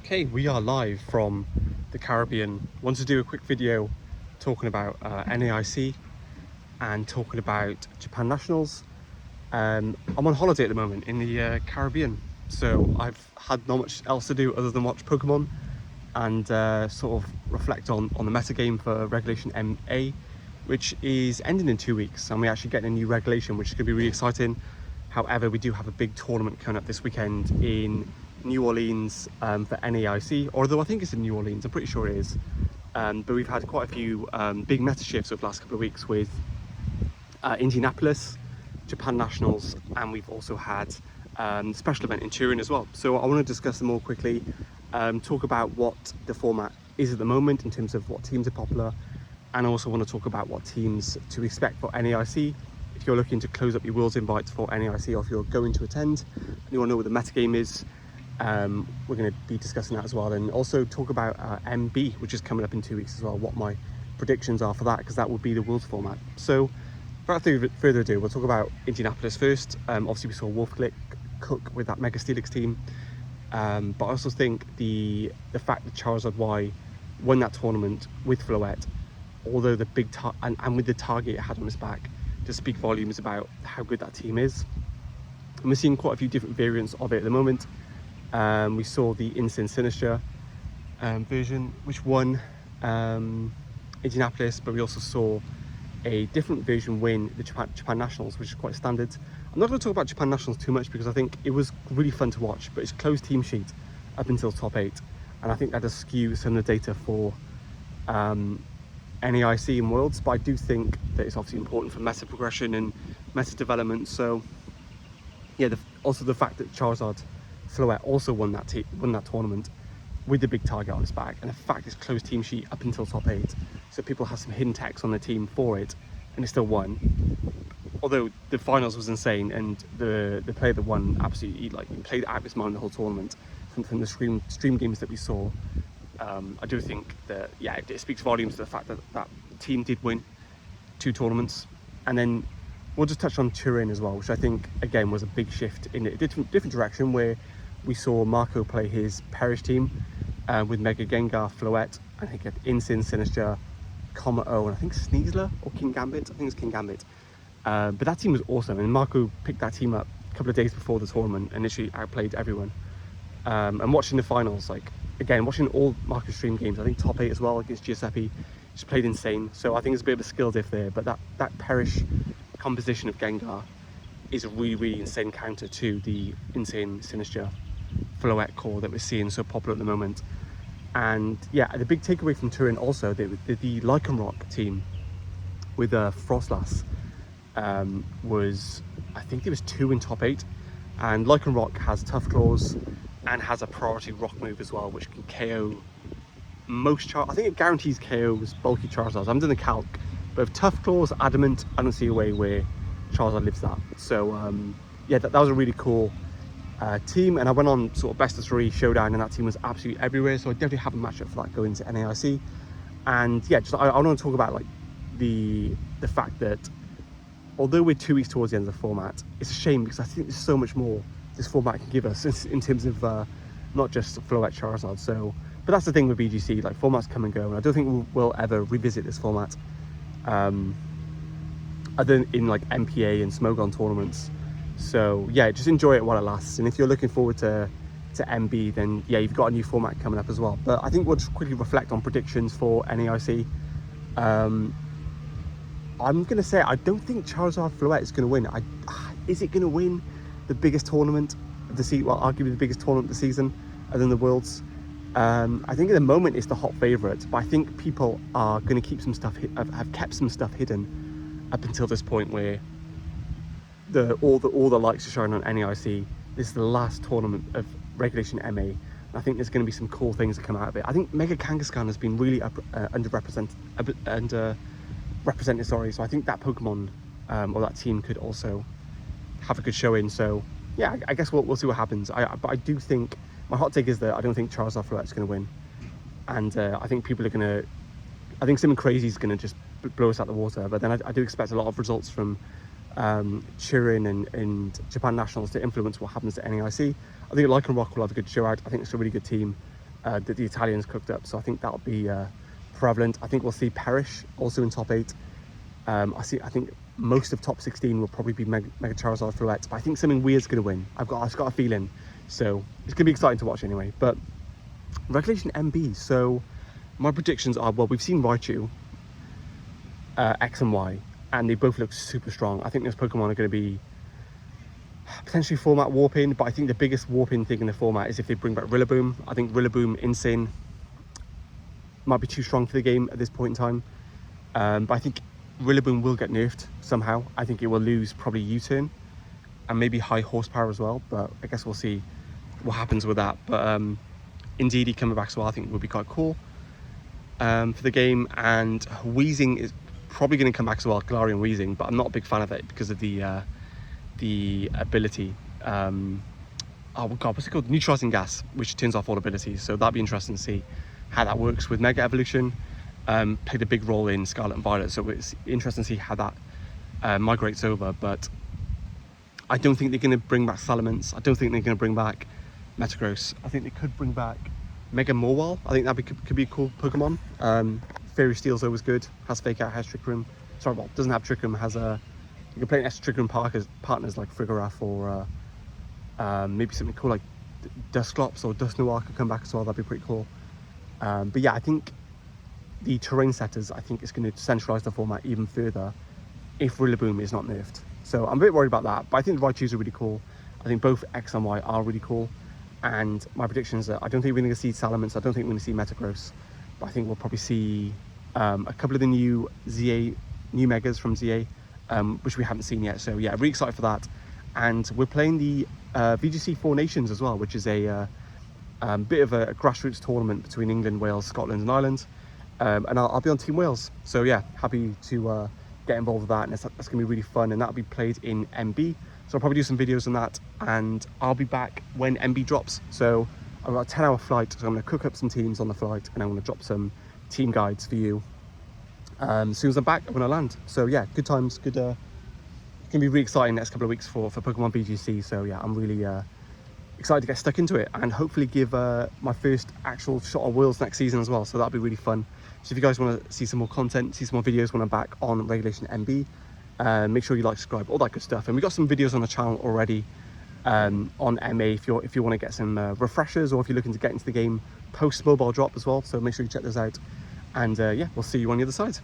Okay, we are live from the Caribbean. Want to do a quick video talking about NAIC and talking about Japan Nationals. I'm on holiday at the moment in the Caribbean, so I've had not much else to do other than watch Pokemon and sort of reflect on the meta game for Regulation MA, which is ending in 2 weeks, and we're actually getting a new regulation, which is going to be really exciting. However, we do have a big tournament coming up this weekend in New Orleans for NAIC, although I think it's in New Orleans, I'm pretty sure it is. But we've had quite a few big meta shifts over the last couple of weeks with Indianapolis, Japan Nationals, and we've also had special event in Turin as well. So I want to discuss them all quickly, talk about what the format is at the moment in terms of what teams are popular, and I also want to talk about what teams to expect for NAIC. If you're looking to close up your Worlds invites for NAIC, or if you're going to attend and you want to know what the meta game is, we're going to be discussing that as well, and also talk about MB, which is coming up in 2 weeks as well, what my predictions are for that, because that will be the Worlds format. So without further ado, we'll talk about Indianapolis first. Obviously we saw Wolfglick cook with that Mega Steelix team, but I also think the fact that Charizard Y won that tournament with Floette, although the big and with the target it had on his back, to speak volumes about how good that team is. And we're seeing quite a few different variants of it at the moment. We saw the Insane Sinister version, which won Indianapolis, but we also saw a different version win the Japan Nationals, which is quite standard. I'm not going to talk about Japan Nationals too much because I think it was really fun to watch, but it's closed team sheet up until top 8, and I think that does skew some of the data for NAIC and Worlds, but I do think that it's obviously important for meta progression and meta development. So yeah, also the fact that Charizard Floette also won that tournament with the big target on his back, and the fact it's closed team sheet up until top 8, so people have some hidden techs on their team for it, and it still won. Although the finals was insane, and the player that won absolutely played out of his mind the whole tournament from the stream games that we saw. I do think that, yeah, it speaks volumes to the fact that that team did win 2 tournaments. And then we'll just touch on Turin as well, which I think again was a big shift in a different direction, where we saw Marco play his Perish team with Mega Gengar, Floette, I think Insane Sinister, Comma-O, and I think Sneasler or King Gambit. I think it's King Gambit. But that team was awesome, and Marco picked that team up a couple of days before the tournament and literally outplayed everyone. And watching the finals, again, watching all Marco's stream games, I think top 8 as well against Giuseppe, just played insane. So I think it's a bit of a skill diff there, but that Perish composition of Gengar is a really insane counter to the Insane Sinister Floette core that we're seeing so popular at the moment. And yeah, the big takeaway from Turin also, the Lycanroc team with Frostlass was, I think there was 2 in top 8, and Lycanroc has Tough Claws and has a priority rock move as well, which can KO most I think it guarantees KOs bulky Charizards. I'm doing the calc, but with Tough Claws, Adamant, I don't see a way where Charizard lives that. So yeah, that was a really cool team, and I went on sort of best of 3 showdown, and that team was absolutely everywhere. So I definitely have a matchup for that going into NAIC. And yeah, I want to talk about the fact that although we're 2 weeks towards the end of the format, it's a shame because I think there's so much more this format can give us in terms of not just Floette Charizard. So, but that's the thing with VGC, formats come and go, and I don't think we'll ever revisit this format other than in MPA and Smogon tournaments. So yeah, just enjoy it while it lasts, and if you're looking forward to MB, then yeah, you've got a new format coming up as well. But I think we'll just quickly reflect on predictions for NAIC. I'm gonna say I don't think Charizard Floette is gonna win. Is it gonna win the biggest tournament of the season? Well, arguably the biggest tournament of the season, other than the Worlds. I think at the moment it's the hot favourite, but I think people are going to keep some stuff, have kept some stuff hidden up until this point, where all the lights are shining on NAIC. This is the last tournament of Regulation MA, and I think there's going to be some cool things that come out of it. I think Mega Kangaskhan has been really underrepresented. Sorry, so I think that Pokemon or that team could also have a good showing. So yeah, I guess we'll see what happens. But I do think, my hot take is that I don't think Charizard Floette is going to win, and I think people are going to, I think something crazy is going to just blow us out the water. But then I do expect a lot of results from Turin and Japan Nationals to influence what happens to NAIC. I think Lycanroc will have a good show out. I think it's a really good team. that the Italians cooked up. So I think that'll be prevalent. I think we'll see Perish also in top 8. I think most of top 16 will probably be Mega Charizard Floettes, but I think something weird's going to win. I've got a feeling. So it's going to be exciting to watch anyway. But Regulation MB. So my predictions are, well, we've seen Raichu, X and Y, and they both look super strong. I think those Pokemon are going to be potentially format warping, but I think the biggest warping thing in the format is if they bring back Rillaboom. I think Rillaboom Insane might be too strong for the game at this point in time. But I think Rillaboom will get nerfed somehow. I think it will lose probably U-turn and maybe high horsepower as well, but I guess we'll see what happens with that. But Indeedee coming back as well, I think would be quite cool for the game. And Weezing is probably going to come back as well, Galarian Weezing, but I'm not a big fan of it because of the ability. Oh god, what's it called? Neutralizing gas, which turns off all abilities. So that'd be interesting to see how that works with Mega Evolution. Played a big role in Scarlet and Violet, so it's interesting to see how that migrates over. But I don't think they're going to bring back Salamence. I don't think they're going to bring back Metagross. I think they could bring back Mega Mawile. I think that could be a cool Pokemon. Fairy Steel's always good. Has Fake Out, has Trick Room. Sorry, well, doesn't have Trick Room. Has a you can play an extra Trick Room partners like Frigoraph or maybe something cool like Dusclops or Dusknoir could come back as well. That'd be pretty cool. But yeah, I think the terrain setters, I think, is going to centralize the format even further if Rillaboom is not nerfed. So I'm a bit worried about that, but I think the Raichus are really cool. I think both X and Y are really cool, and my predictions are I don't think we're going to see Salamence, I don't think we're going to see Metagross, but I think we'll probably see a couple of the new Megas from ZA, which we haven't seen yet. So yeah, really excited for that. And we're playing the VGC 4 Nations as well, which is a bit of a grassroots tournament between England, Wales, Scotland and Ireland. And I'll be on Team Wales. So yeah, happy to get involved with that, and that's going to be really fun, and that'll be played in MB. So I'll probably do some videos on that, and I'll be back when MB drops. So I've got a 10-hour flight, so I'm going to cook up some teams on the flight, and I'm going to drop some team guides for you as soon as I'm back when I land. So yeah, good times, good. It's going to be really exciting next couple of weeks for Pokemon VGC. So yeah, I'm really excited to get stuck into it and hopefully give my first actual shot at Worlds next season as well. So that'll be really fun. So if you guys want to see some more content, see some more videos when I'm back on Regulation MB, make sure you like, subscribe, all that good stuff. And we've got some videos on the channel already on MA if you want to get some refreshers, or if you're looking to get into the game post mobile drop as well. So make sure you check those out. And yeah, we'll see you on the other side.